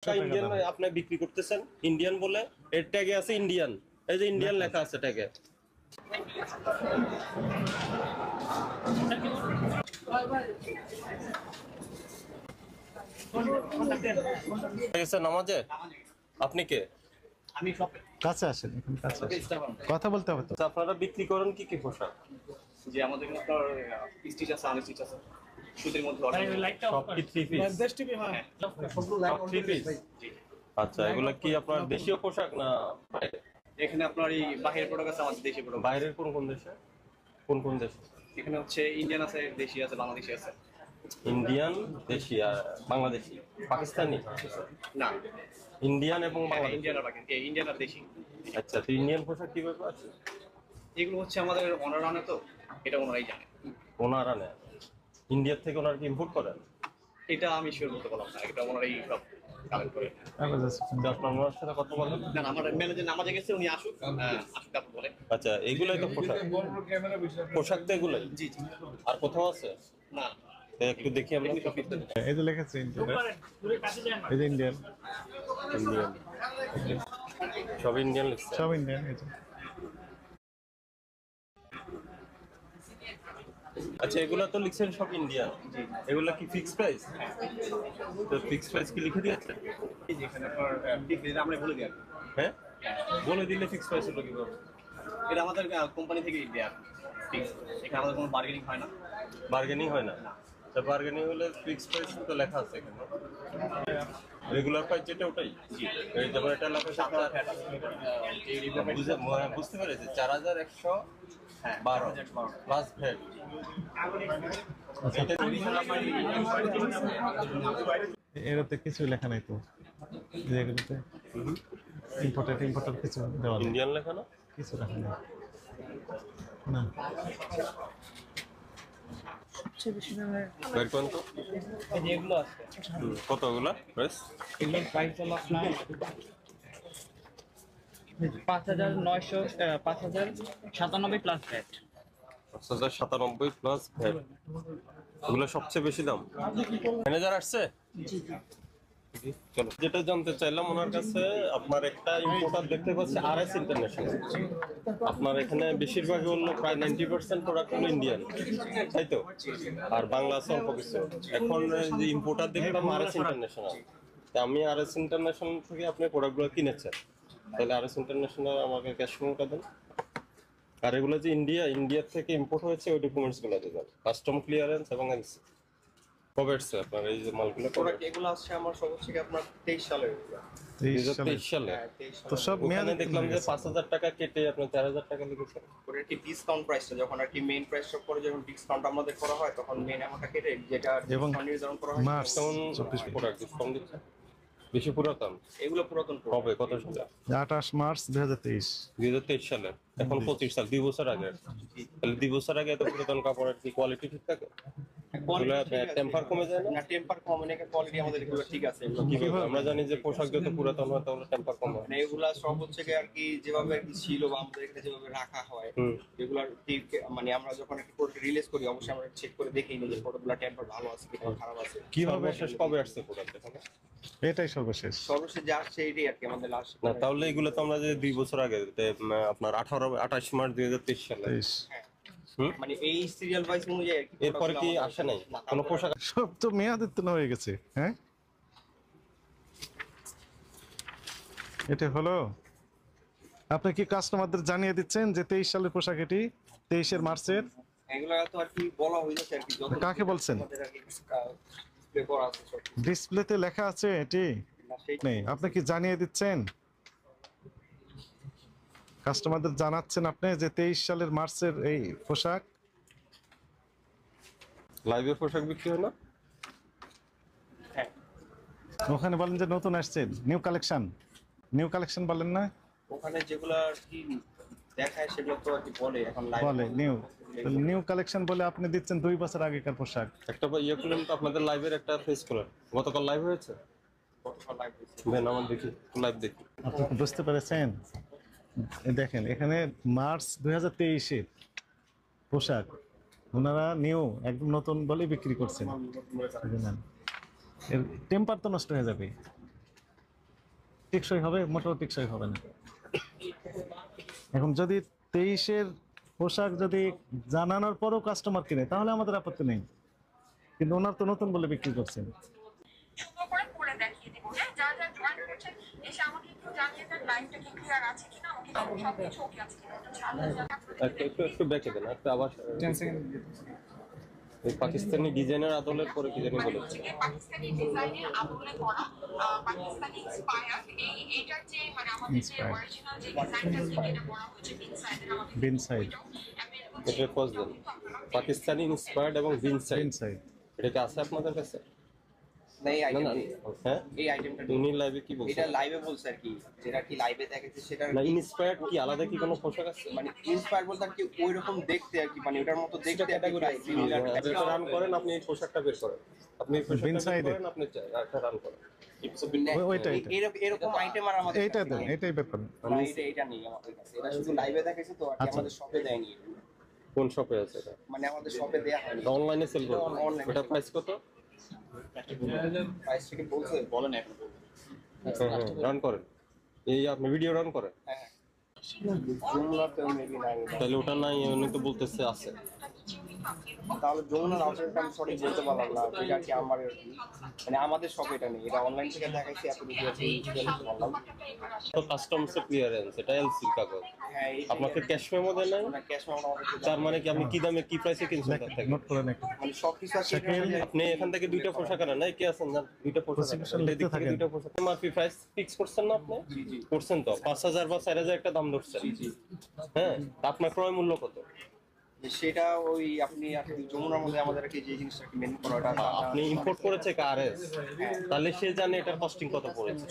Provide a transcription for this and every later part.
Indian আপনি বিক্রি করতেছেন ইন্ডিয়ান বলে এর ট্যাগে আছে ইন্ডিয়ান, এই যে ইন্ডিয়ান লেখা আছে ট্যাগে। নামাজে আপনি কে? আমি সব কাছে আসেন, এখন কাছে আসেন, কথা বলতে হবে তো। আপনারা বিক্রি করেন কি কি পোশাক? যে আমাদের এখানে আপনার স্টিচ আছে, আনস্টিচ আছে, সুতির মধ্যে সব কি থ্রি পিস? Three piece. আচ্ছা, এগুলা কি আপনার দেশীয় পোশাক না এখানে আপনার এই বাহিরের প্রোডাক্ট আছে, আমাদের দেশি প্রোডাক্ট। বাইরের কোন কোন দেশে? কোন কোন দেশে? এখানে হচ্ছে ইন্ডিয়ান আছে, দেশি আছে, বাংলাদেশি আছে। ইন্ডিয়ান, দেশি আর বাংলাদেশি, পাকিস্তানি না, ইন্ডিয়ান এবং বাংলাদেশি। ইন্ডিয়ান আর বাকি ইন্ডিয়ান আর দেশি। আচ্ছা, তো ইন্ডিয়ান পোশাক কিভাবে আছে? এগুলো হচ্ছে আমাদের অনার আনে, তো এটা ওনারাই জানে। ওনারা নেন ইন্ডিয়ার থেকে, ওনারা কি ইম্পোর্ট করেন? এটা আমি শিওর বলতে পারলাম না, এটা ওনারাই সব কালেক্ট করে। আপনার ওনার সাথে কথা বলেন। না, আমার ম্যানেজার নামাজে গেছে, উনি আসুক, আসুক তারপর বলে। আচ্ছা, এগুলাই তো পোশাক, পোশাক তো এগুলাই। জি জি। আর কোথাও আছে না, একটু দেখি আমরা। এই যে লেখা আছে ইন্ডিয়ান, এই যে ইন্ডিয়ান, ইন্ডিয়ান সব ইন্ডিয়ান লিখছে। সব ইন্ডিয়ান। এই যে আচ্ছা, এগুলা তো লিখছেন সব ইন্ডিয়ান, এগুলা কি ফিক্স প্রাইস? তো ফিক্স প্রাইস কি লিখে দিয়েছে? এই যে এখানে আপনার এটা আমরা বলে দিই। হ্যাঁ, বলে দিলে ফিক্স প্রাইস হলো কি করে? এটা আমাদের কোম্পানি থেকে দেয়া ফিক্স। এখানে আমাদের কোনো বার্গেনিং হয় না। বার্গেনিং হয় না? তো বার্গেনিং হলে ফিক্স প্রাইস তো লেখা আছে এখানে। রেগুলার প্রাইস যেটা ওটাই। জি, এই যেমন এটা লেখা আছে বুঝতে পেরেছি 4112 প্লাস ভ্যাট। এটাতে কিছু লেখা নাই তো, যেগুলোতে ইম্পোর্টার কিছু দেওয়া নেই। ইন্ডিয়ান লেখা না, কিছু লেখা নেই না। বের করেন তো। এগুলো আছে, কতগুলা প্রাইস? এগুলোর প্রাইস হলো আপনার 5,997 প্লাস ভ্যাট। 5,097 plus VAT. এগুলো সবচেয়ে বেশি দাম। ম্যানেজার আসছে? চলো, যেটা জানতে চাইলাম ওনার কাছে, আপনার একটা ইম্পোর্টার দেখতে পাচ্ছি RS ইন্টারন্যাশনাল। আপনার এখানে বেশিরভাগই হলো প্রায় 90% প্রোডাক্ট হলো ইন্ডিয়ান, তাই তো? আর বাংলা আছে অল্প কিছু। এখন যে ইম্পোর্টার দেখলাম RS ইন্টারন্যাশনাল, আমি RS ইন্টারন্যাশনাল থেকে আপনি প্রোডাক্টগুলো কিনেছেন, তাহলে RS ইন্টারন্যাশনাল আমাকে ক্যাশ মেমোটা দেন। আর এগুলো যে ইন্ডিয়ার থেকে ইম্পোর্ট হয়েছে ওই ডকুমেন্টস গুলো দেবেন, কাস্টম ক্লিয়ারেন্স এবং এনসি। কবে আসছে আপনার এই যে মালগুলো? প্রোডাক্ট এগুলো আসছে আমার সব হচ্ছে কি আপনার 23 সালের। 2023 সালে। তো সব মেয়াদে দেখলাম যে 5,000 টাকা কেটে আপনার 4,000 টাকা লিখেছেন। ওটা কি ডিসকাউন্ট প্রাইসটা, যখন আর কি মেইন প্রাইসটা পরে যখন ডিসকাউন্ট আমাদের করা হয়, তখন মেইন অ্যামাউন্টটা কেটে যেটা ডিসকাউন্ট নির্ধারণ করা হয়। মার্চ তখন 24 প্রোডাক্ট ডিসকাউন্ট দিচ্ছে। বেশি পুরাতন এগুলো পুরাতন হবে। কত সালে? 28 মার্চ 2023। 2023 সালে, এখন 25 সাল, 2 বছর আগে। তাহলে 2 বছর আগে এত পুরাতন কাপড়ের কি কোয়ালিটি ঠিক থাকে? টেম্পার কমে যায় না? না, টেম্পার কমে না, কোয়ালিটি আমাদের এগুলো ঠিক আছে। এগুলো কিভাবে আমরা জানি যে পোশাক যত পুরাতন হয় তাহলে টেম্পার কম হয়? মানে এগুলা সব হচ্ছে কি আর কি যেভাবে আর কি ছিল বা আমাদের এখানে যেভাবে রাখা হয়, এগুলার ঠিক মানে আমরা যখন একটা প্রোডাক্ট রিলিজ করি অবশ্যই আমরা চেক করে দেখি যে প্রোডাক্টগুলো টেম্পার ভালো আছে কিংবা খারাপ আছে। কিভাবে শেষ কবে আসছে প্রোডাক্ট এখানে? এটাই সর্বশেষ যে আসছে এটাই আর কি আমাদের লাস্ট। না, তাহলে এগুলো তো আমরা যে 2 বছর আগে আপনার 28 মার্চ 2023 সালে। মানে এই সিরিয়াল ওয়াইজ অনুযায়ী আর কি। এরপরে কি আসে নাই কোনো পোশাক? সব তো মেয়াদোত্তীর্ণ হয়ে গেছে। হ্যাঁ, এটা হলো আপনি কি কাস্টমারদের জানিয়ে দিচ্ছেন যে 23 সালের পোশাক, এটি 23 মার্চের? এগুলা তো আর কি বলা হইছে আর কি। কাকে বলছেন? ডিসপ্লে করা আছে, সব ডিসপ্লেতে লেখা আছে এটি নেই, আপনি কি জানিয়ে দিচ্ছেন? কাস্টমারদের জানাচ্ছেন আপনি যে 23 সালের মার্চের এই পোশাক? লাইভে পোশাক বিক্রি হয় না? হ্যাঁ, ওখানে বলেন যে নতুন আসছে, নিউ কালেকশন বলেন না? ওখানে যেগুলো আর কি দেখায় সেগুলো তো আর কি বলে এখন লাইভ বলে নিউ কালেকশন বলে আপনি দিচ্ছেন 2 বছর আগেকার পোশাক। একটা ইয়ে করলেন তো আপনাদের লাইভের একটা ফেস করেন। গতকাল লাইভ হয়েছে, গতকাল লাইভ হয়েছে। দেন আমার দেখি, লাইভ দেখি। আপনি বুঝতে পেরেছেন? দেখেন এখানে মার্চ 2023-এর পোশাক ওনারা নিউ একদম নতুন বলে বিক্রি করছেন। এর টেম্পার তো নষ্ট হয়ে যাবে। টেকসই হবে, মোটেও টেকসই হবে না। এখন যদি 23-এর পোশাক যদি জানানোর পরও কাস্টমার কিনে তাহলে আমাদের আপত্তি নেই, কিন্তু ওনার তো নতুন বলে বিক্রি করছেন। সুন্দর করে পরে দেখিয়ে দিব। হ্যাঁ, যারা যারা জয়েন করছেন এসে আমাকে একটু জানিয়ে দেন লাইভটা কি ক্লিয়ার আছে কিনা, আমাকে সবকিছু ওকে আছে কিনা একটু জানিয়ে দেন। একটু ব্যাকে দেন, একটা আবার এই পাকিস্তানি ডিজাইনার আদলের পরে কি জানি বলে পাকিস্তানি ডিজাইনের আদলে করা, পাকিস্তানি ইন্সপায়ার্ড এইটার যে মানে আমাদের যে অরিজিনাল যে ডিজাইনটা এটা করা হয়েছে বিনসাইডের, আমাদের বিনসাইড এটা পোস্ট দেন, পাকিস্তানি ইন্সপায়ার্ড এবং বিনসাইড ইনসাইড এটা কি আছে আপনাদের কাছে? না এই না না, আইটেম, হ্যাঁ এই আইটেমটা উনি লাইভে কি বলছেন? এটা লাইভে বলছে আর কি, যেটা কি লাইভে দেখাচ্ছে সেটা না ইন্সপায়ার্ড কি আলাদা কি কোনো পোশাক আছে? মানে ইন্সপায়ার বলতে আর কি ওই রকম দেখতে আর কি, মানে ওটার মতো দেখতে ক্যাটাগরি সিমিলার এটা রান করেন, আপনি এই পোশাকটা বের করেন, আপনি এই পোশাকটা বের Inside করেন, আপনি একটা রান করেন। ওইটা এরকম আইটেম আর আমাদের এইটা দেন, এটাই ব্যাপার। না, এটা নেই আমাদের কাছে, এটা শুধু লাইভে দেখাচ্ছে তো আর কি, আমাদের শপে দেয়নি। কোন শপে আছে এটা? মানে আমাদের শপে দেয়া হয়নি, অনলাইনে সেল করেন? Online. এটা প্রাইস কত? প্রাইস থেকে বলছে বলেন এখন। রান করেন, এই আপনি ভিডিও রান করেন, হ্যাঁ যমুনাতে মেবি নাই, তাহলে ওটা নাই, উনি তো বলতেছে আছে। তাহলে যমুনার আউটলেটটা আমি সঠিক বলতে পারলাম না, এটা কি আমার আর কি, মানে আমাদের শপে এটা নেই, এটা অনলাইন থেকে দেখাইছি এত ভিডিও বললাম। তো কাস্টমস ক্লিয়ারেন্স, এটা এলসি কাগজ, হ্যাঁ আপনাকে ক্যাশ মেমো দেন নাই? ক্যাশ মেমো আমাদের, তার মানে কি আপনি কি দামে কি প্রাইসে কিনছেন তার থেকে? নোট করে নাকি মানে সবকিছু আছে আপনি এখান থেকে দুইটা পোশাক আনেন নাই, কি আছেন না দুইটা পোশাক Prosecution আনেন, লিখতে এদিক থেকে থাকেন। দুইটা পোশাক এমআরপি প্রাইস ফিক্স করছেন না আপনি? করছেন তো 5000 বা 4000 একটা দাম ধরছেন, হ্যাঁ, তা আপনার ক্রয় মূল্য কত? সেটা ওই আপনি আসলে যমুনার মধ্যে আমাদের কি যে জিনিসটা মেন করা ওটা আপনি ইম্পোর্ট করেছে আরএস, তাহলে সে জানে এটার কস্টিং কত পড়েছে,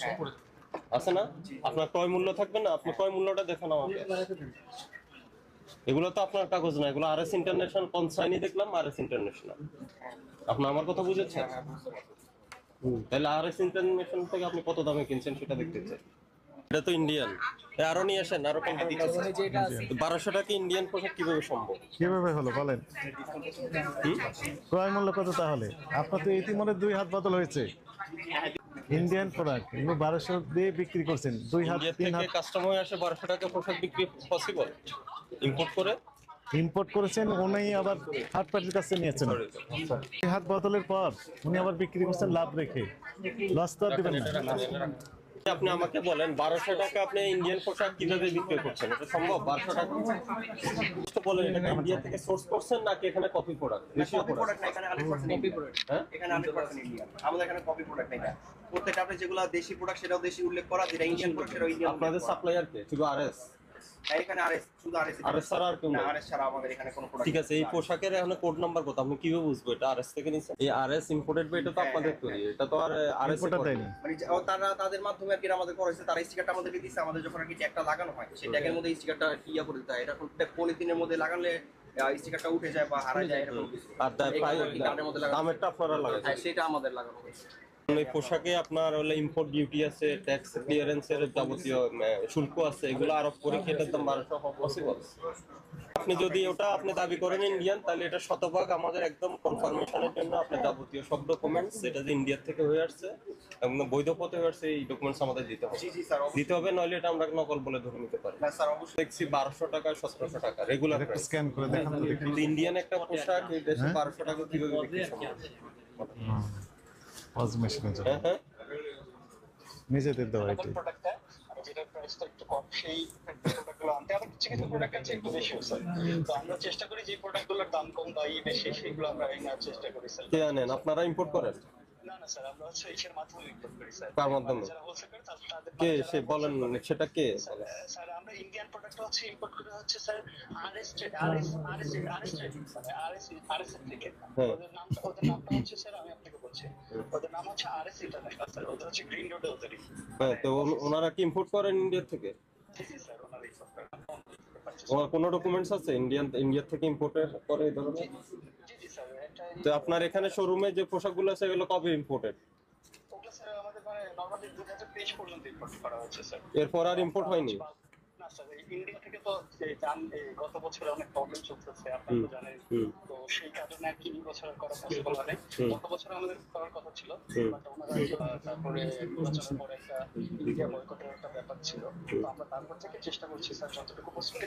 আছে না? আপনার ক্রয় মূল্য থাকবে না, আপনি ক্রয় মূল্যটা দেখেন আমাকে। এগুলো তো আপনার কাগজ না, এগুলো আরএস ইন্টারন্যাশনাল কনসাইনি দেখলাম, আরএস ইন্টারন্যাশনাল। আপনি আমার কথা বুঝেছেন? তাহলে আরএস ইন্টারন্যাশনাল থেকে আপনি কত দামে কিনছেন সেটা দেখতে চাই। এটা তো ইন্ডিয়ান, আরো নিয়ে আসেন, আরো 1200 টাকা ইন্ডিয়ান পোশাক কিভাবে সম্ভব? কিভাবে হলো বলেন? ক্রয় মূল্য কত তাহলে? আপনার তো ইতিমধ্যে 2 হাত বদল হয়েছে। ইন্ডিয়ান প্রোডাক্ট এগুলো 1200 দিয়ে বিক্রি করছেন, 2 হাত ইন্ডিয়া 3 থেকে হাত কাস্টমার আসে 1200 টাকা পোশাক বিক্রি পসিবল? ইম্পোর্ট করে ইম্পোর্ট করেছেন, উনি আবার থার্ড পার্টির কাছে নিয়েছেন। 2 হাত বদলের পর উনি আবার বিক্রি করছেন লাভ রেখে, লস তো আর দিবেন না। আপনি আমাকে বলেন 1200 টাকা আপনি ইন্ডিয়ান পোশাক কিভাবে বিক্রি করছেন? এটা সম্ভব? 1200 টাকা তো বলেন, এটা ইন্ডিয়া থেকে সোর্স করছেন নাকি এখানে কপি প্রোডাক্ট? দেশীয় কপি প্রোডাক্ট? প্রোডাক্ট না, এখানে 100% কপি প্রোডাক্ট, হ্যাঁ এখানে 100% ইন্ডিয়ান, আমাদের এখানে কপি প্রোডাক্ট নাই। প্রত্যেকটা আপনি যেগুলো দেশি প্রোডাক্ট সেটাও দেশি উল্লেখ করা, যেটা ইন্ডিয়ান প্রোডাক্ট সেটাও ইন্ডিয়ান। আপনাদের সাপ্লায়ার কে? শুধু আরএস? এখানে আরএস, শুধু আরএস, আরএস ছাড়া আর কেউ না, নেই? আরএস ছাড়া আমাদের এখানে কোনো প্রোডাক্ট। ঠিক আছে, এই পোশাকের এখন কোড নাম্বার কত? আপনি কিভাবে বুঝবো এটা আরএস থেকে নিছেন? এই আরএস ইম্পোর্টেড বা এটা তো আপনাদের তৈরি, এটা তো আর আরএস ইম্পোর্টার দেয়নি। মানে তারা তাদের মাধ্যমে আর কি আমাদের করেছে, তারা স্টিকারটা আমাদেরকে দিচ্ছে, আমাদের যখন আর কি ট্যাগটা লাগানো হয় সেই ট্যাগের মধ্যে স্টিকারটা ইয়া করে দিতে হয়। এটা পলিথিনের মধ্যে লাগালে স্টিকারটা উঠে যায় বা হারায় যায় এরকম কিছু। আর দামেরটা আপনারা লাগাচ্ছেন? হ্যাঁ, সেটা আমাদের লাগানো হয়েছে। এই পোশাকে আপনার হলে ইম্পোর্ট ডিউটি আছে, ট্যাক্স ক্লিয়ারেন্সের যাবতীয় শুল্ক আছে, এগুলো আরোপ করে কি এটার দাম 1200 হওয়া পসিবল? আপনি যদি ওটা আপনি দাবি করেন ইন্ডিয়ান, তাহলে এটা শতভাগ আমাদের একদম কনফার্মেশনের জন্য আপনার যাবতীয় সব ডকুমেন্টস, এটা যে ইন্ডিয়া থেকে হয়ে আসছে এবং বৈধ পথে হয়ে আসছে, এই ডকুমেন্টস আমাদের দিতে হবে। জি জি স্যার, দিতে হবে, নইলে এটা আমরা নকল বলে ধরে নিতে পারি। না স্যার অবশ্যই। দেখছি 1200 টাকা 1700 টাকা রেগুলার একটু স্ক্যান করে দেখান তো দেখি। কিন্তু ইন্ডিয়ান একটা পোশাক এই দেশে 1200 টাকা কিভাবে বিক্রি সম্ভব? পজ মেশিনে যাও, হ্যাঁ হ্যাঁ, নিজেদের দেওয়া এটাই। প্রোডাক্টটা যেটার প্রাইসটা একটু কম, সেই প্রোডাক্টগুলো আনতে আবার কিছু কিছু প্রোডাক্ট আছে একটু বেশি স্যার। তো আমরা চেষ্টা করি যে প্রোডাক্টগুলোর দাম কম বা বেশি সেগুলো আমরা নেওয়ার চেষ্টা করি স্যার। কে আনেন? আপনারা ইম্পোর্ট করেন? না না স্যার, আমরা হচ্ছে এর মাধ্যমে ইম্পোর্ট করি স্যার। কার মাধ্যমে? যারা হোলসেল করে তাদের কে সে বলেন, সেটা কে? স্যার আমরা ইন্ডিয়ান প্রোডাক্ট হচ্ছে ইম্পোর্ট করে হচ্ছে স্যার আরএস থেকে। ওদের নামটা হচ্ছে স্যার, আমি আপনাকে বলছি, ওদের নাম হচ্ছে আরএস ইন্টারন্যাশনাল স্যার। ওদের হচ্ছে গ্রিন রোডে ওদেরই। হ্যাঁ, তো ওনারা কি ইম্পোর্ট করেন ইন্ডিয়া থেকে? জি স্যার, ওনারা ইম্পোর্ট করে। ওনার কোনো ডকুমেন্টস আছে ইন্ডিয়া থেকে ইম্পোর্টেড করে এই ধরনের? জি জি স্যার, এটা তো আপনার এখানে শোরুমে যে পোশাকগুলো আছে এগুলো কবে ইম্পোর্টেড? ওগুলো স্যার আমাদের মানে নরমালি 2023 পর্যন্ত ইম্পোর্ট করা হয়েছে স্যার। এরপর আর ইম্পোর্ট হয়নি? না স্যার ইন্ডিয়া থেকে তো গত বছরে অনেক প্রবলেম চলতেছে আপনারা তো জানেন, তো সেই কারণে আর কি বছর করা পসিবল হয় নাই। গত বছর আমাদের করার কথা ছিল, বাট ওনারা তারপরে নির্বাচনের পরে একটা ইন্ডিয়া বয়কটের একটা ব্যাপার ছিল, তো আমরা তারপর থেকে চেষ্টা করছি স্যার যতটুকু পসিবল